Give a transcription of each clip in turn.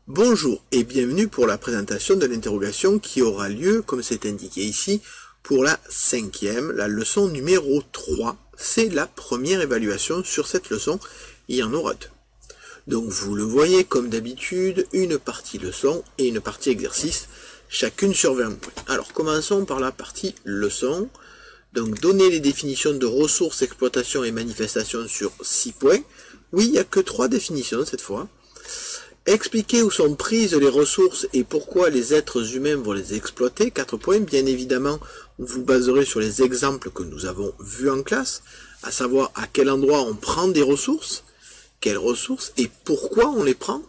Bonjour et bienvenue pour la présentation de l'interrogation qui aura lieu, comme c'est indiqué ici, pour la cinquième, la leçon numéro 3. C'est la première évaluation sur cette leçon, il y en aura deux. Donc vous le voyez, comme d'habitude, une partie leçon et une partie exercice, chacune sur 20 points. Alors commençons par la partie leçon. Donc donner les définitions de ressources, exploitation et manifestation sur 6 points. Oui, il n'y a que 3 définitions cette fois. Expliquer où sont prises les ressources et pourquoi les êtres humains vont les exploiter, 4 points. Bien évidemment, vous baserez sur les exemples que nous avons vus en classe, à savoir à quel endroit on prend des ressources, quelles ressources et pourquoi on les prend.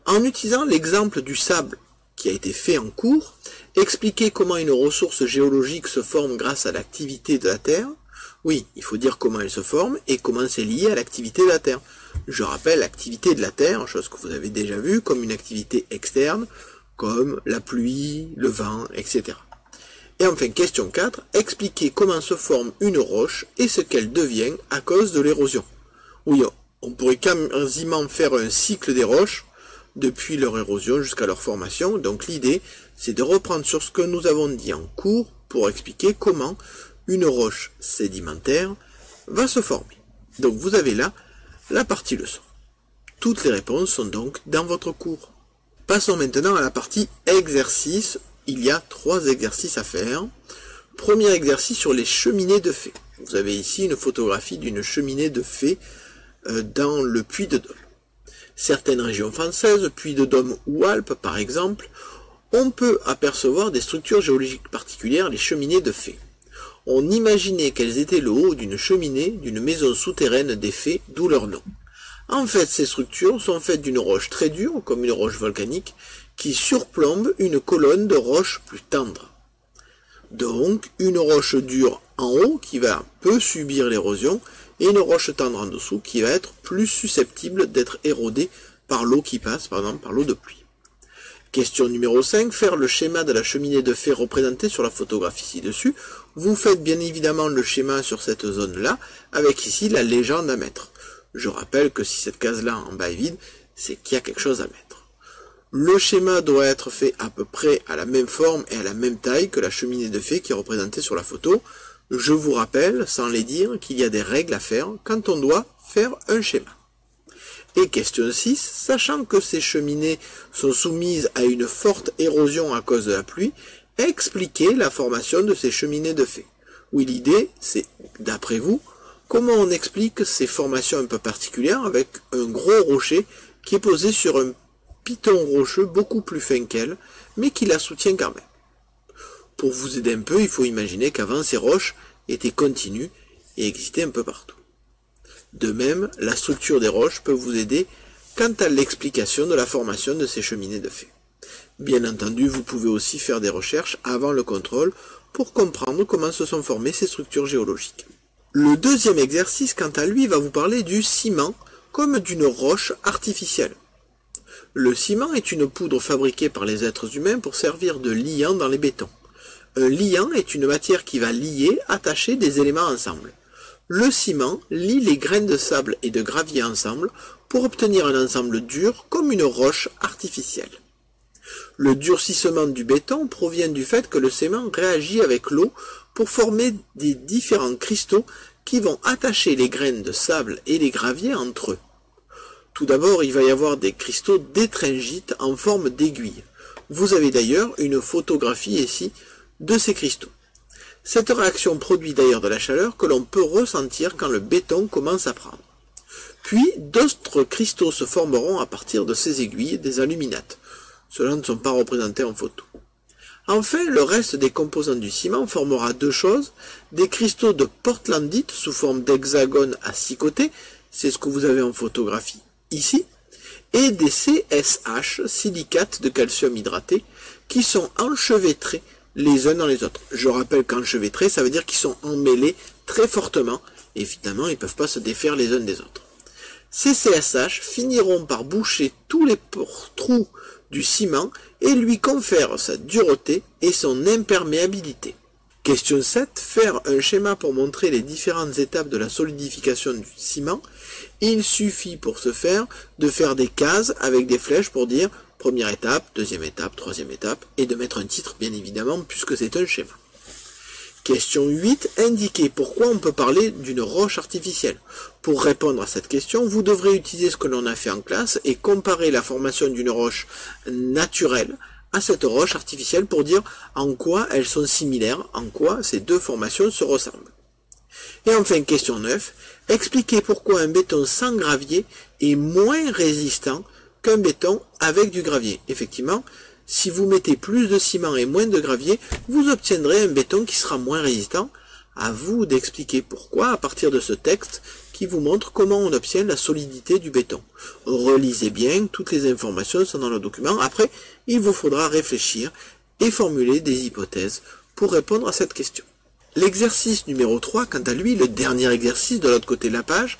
En utilisant l'exemple du sable qui a été fait en cours, expliquer comment une ressource géologique se forme grâce à l'activité de la Terre. Oui, il faut dire comment elle se forme et comment c'est lié à l'activité de la Terre. Je rappelle l'activité de la Terre, chose que vous avez déjà vue, comme une activité externe, comme la pluie, le vent, etc. Et enfin, question 4, expliquer comment se forme une roche et ce qu'elle devient à cause de l'érosion. Oui, on pourrait quasiment faire un cycle des roches, depuis leur érosion jusqu'à leur formation. Donc l'idée, c'est de reprendre sur ce que nous avons dit en cours pour expliquer comment une roche sédimentaire va se former. Donc vous avez là la partie leçon. Toutes les réponses sont donc dans votre cours. Passons maintenant à la partie exercice. Il y a 3 exercices à faire. Premier exercice sur les cheminées de fée. Vous avez ici une photographie d'une cheminée de fée dans le Puy-de-Dôme. Certaines régions françaises, Puy-de-Dôme ou Alpes par exemple, on peut apercevoir des structures géologiques particulières, les cheminées de fée. On imaginait qu'elles étaient le haut d'une cheminée d'une maison souterraine des fées, d'où leur nom. En fait, ces structures sont faites d'une roche très dure, comme une roche volcanique, qui surplombe une colonne de roches plus tendres. Donc, une roche dure en haut qui va peu subir l'érosion, et une roche tendre en dessous qui va être plus susceptible d'être érodée par l'eau qui passe, par exemple par l'eau de pluie. Question numéro 5, faire le schéma de la cheminée de fée représentée sur la photographie ci-dessus. Vous faites bien évidemment le schéma sur cette zone-là, avec ici la légende à mettre. Je rappelle que si cette case-là en bas est vide, c'est qu'il y a quelque chose à mettre. Le schéma doit être fait à peu près à la même forme et à la même taille que la cheminée de fée qui est représentée sur la photo. Je vous rappelle, sans les dire, qu'il y a des règles à faire quand on doit faire un schéma. Et question 6, sachant que ces cheminées sont soumises à une forte érosion à cause de la pluie, expliquez la formation de ces cheminées de fée. Oui, l'idée, c'est, d'après vous, comment on explique ces formations un peu particulières avec un gros rocher qui est posé sur un piton rocheux beaucoup plus fin qu'elle, mais qui la soutient quand même. Pour vous aider un peu, il faut imaginer qu'avant ces roches étaient continues et existaient un peu partout. De même, la structure des roches peut vous aider quant à l'explication de la formation de ces cheminées de fée. Bien entendu, vous pouvez aussi faire des recherches avant le contrôle pour comprendre comment se sont formées ces structures géologiques. Le deuxième exercice, quant à lui, va vous parler du ciment comme d'une roche artificielle. Le ciment est une poudre fabriquée par les êtres humains pour servir de liant dans les bétons. Un liant est une matière qui va lier, attacher des éléments ensemble. Le ciment lie les graines de sable et de gravier ensemble pour obtenir un ensemble dur comme une roche artificielle. Le durcissement du béton provient du fait que le ciment réagit avec l'eau pour former des différents cristaux qui vont attacher les graines de sable et les graviers entre eux. Tout d'abord, il va y avoir des cristaux d'étringite en forme d'aiguille. Vous avez d'ailleurs une photographie ici de ces cristaux. Cette réaction produit d'ailleurs de la chaleur que l'on peut ressentir quand le béton commence à prendre. Puis, d'autres cristaux se formeront à partir de ces aiguilles, des aluminates. Ceux-là ne sont pas représentés en photo. Enfin, le reste des composants du ciment formera 2 choses, des cristaux de portlandite sous forme d'hexagone à 6 côtés, c'est ce que vous avez en photographie ici, et des CSH, silicates de calcium hydraté, qui sont enchevêtrés les uns dans les autres. Je rappelle qu'enchevêtrés, ça veut dire qu'ils sont emmêlés très fortement, et finalement ils ne peuvent pas se défaire les uns des autres. Ces CSH finiront par boucher tous les trous du ciment et lui confèrent sa dureté et son imperméabilité. Question 7. Faire un schéma pour montrer les différentes étapes de la solidification du ciment. Il suffit pour ce faire de faire des cases avec des flèches pour dire Première étape, deuxième étape, troisième étape, et de mettre un titre, bien évidemment, puisque c'est un schéma. Question 8. Indiquez pourquoi on peut parler d'une roche artificielle. Pour répondre à cette question, vous devrez utiliser ce que l'on a fait en classe et comparer la formation d'une roche naturelle à cette roche artificielle pour dire en quoi elles sont similaires, en quoi ces deux formations se ressemblent. Et enfin, question 9. Expliquez pourquoi un béton sans gravier est moins résistant qu'un béton avec du gravier. Effectivement, si vous mettez plus de ciment et moins de gravier, vous obtiendrez un béton qui sera moins résistant. À vous d'expliquer pourquoi à partir de ce texte qui vous montre comment on obtient la solidité du béton. Relisez bien, toutes les informations sont dans le document. Après, il vous faudra réfléchir et formuler des hypothèses pour répondre à cette question. L'exercice numéro 3, quant à lui, le dernier exercice de l'autre côté de la page,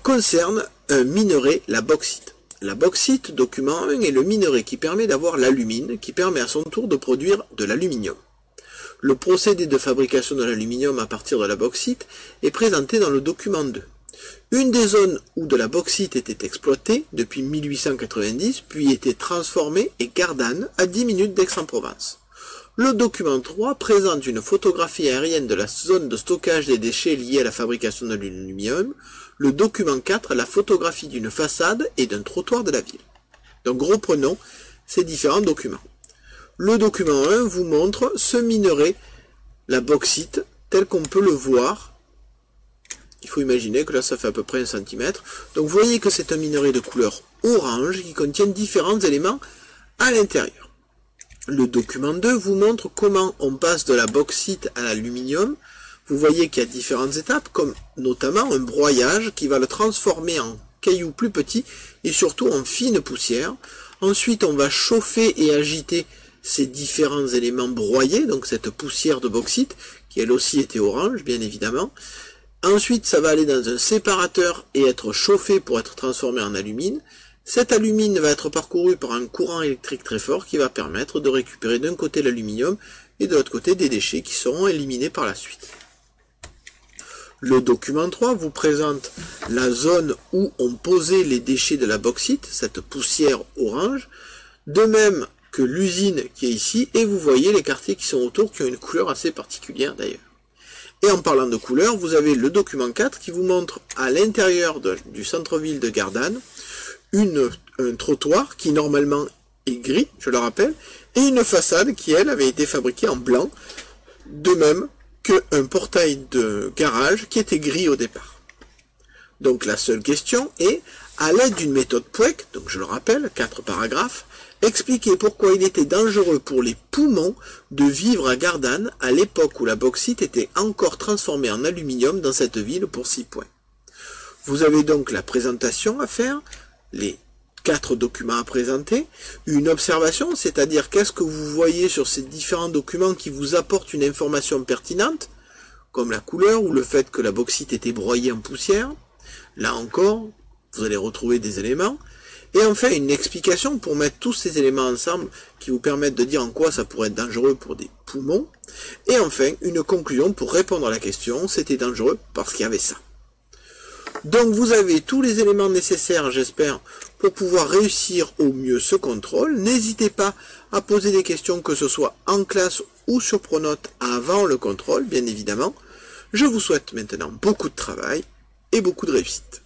concerne un minerai, la bauxite. La bauxite, document 1, est le minerai qui permet d'avoir l'alumine, qui permet à son tour de produire de l'aluminium. Le procédé de fabrication de l'aluminium à partir de la bauxite est présenté dans le document 2. Une des zones où de la bauxite était exploitée depuis 1890, puis était transformée est Gardanne, à 10 minutes d'Aix-en-Provence. Le document 3 présente une photographie aérienne de la zone de stockage des déchets liés à la fabrication de l'aluminium. Le document 4, la photographie d'une façade et d'un trottoir de la ville. Donc reprenons ces différents documents. Le document 1 vous montre ce minerai, la bauxite, tel qu'on peut le voir. Il faut imaginer que là ça fait à peu près 1 cm. Donc vous voyez que c'est un minerai de couleur orange qui contient différents éléments à l'intérieur. Le document 2 vous montre comment on passe de la bauxite à l'aluminium. Vous voyez qu'il y a différentes étapes, comme notamment un broyage qui va le transformer en cailloux plus petits et surtout en fine poussière. Ensuite, on va chauffer et agiter ces différents éléments broyés, donc cette poussière de bauxite, qui elle aussi était orange, bien évidemment. Ensuite, ça va aller dans un séparateur et être chauffé pour être transformé en alumine. Cette alumine va être parcourue par un courant électrique très fort qui va permettre de récupérer d'un côté l'aluminium et de l'autre côté des déchets qui seront éliminés par la suite. Le document 3 vous présente la zone où on posait les déchets de la bauxite, cette poussière orange, de même que l'usine qui est ici, et vous voyez les quartiers qui sont autour qui ont une couleur assez particulière d'ailleurs. Et en parlant de couleur, vous avez le document 4 qui vous montre à l'intérieur du centre-ville de Gardanne un trottoir qui normalement est gris, je le rappelle, et une façade qui, elle, avait été fabriquée en blanc, de même qu'un portail de garage qui était gris au départ. Donc la seule question est, à l'aide d'une méthode Pouek, donc je le rappelle, 4 paragraphes, expliquez pourquoi il était dangereux pour les poumons de vivre à Gardanne à l'époque où la bauxite était encore transformée en aluminium dans cette ville pour 6 points. Vous avez donc la présentation à faire, les 4 documents à présenter, une observation, c'est-à-dire qu'est-ce que vous voyez sur ces différents documents qui vous apportent une information pertinente, comme la couleur ou le fait que la bauxite était broyée en poussière. Là encore, vous allez retrouver des éléments. Et enfin, une explication pour mettre tous ces éléments ensemble qui vous permettent de dire en quoi ça pourrait être dangereux pour des poumons. Et enfin, une conclusion pour répondre à la question, c'était dangereux parce qu'il y avait ça. Donc vous avez tous les éléments nécessaires, j'espère, pour pouvoir réussir au mieux ce contrôle. N'hésitez pas à poser des questions, que ce soit en classe ou sur Pronote avant le contrôle, bien évidemment. Je vous souhaite maintenant beaucoup de travail et beaucoup de réussite.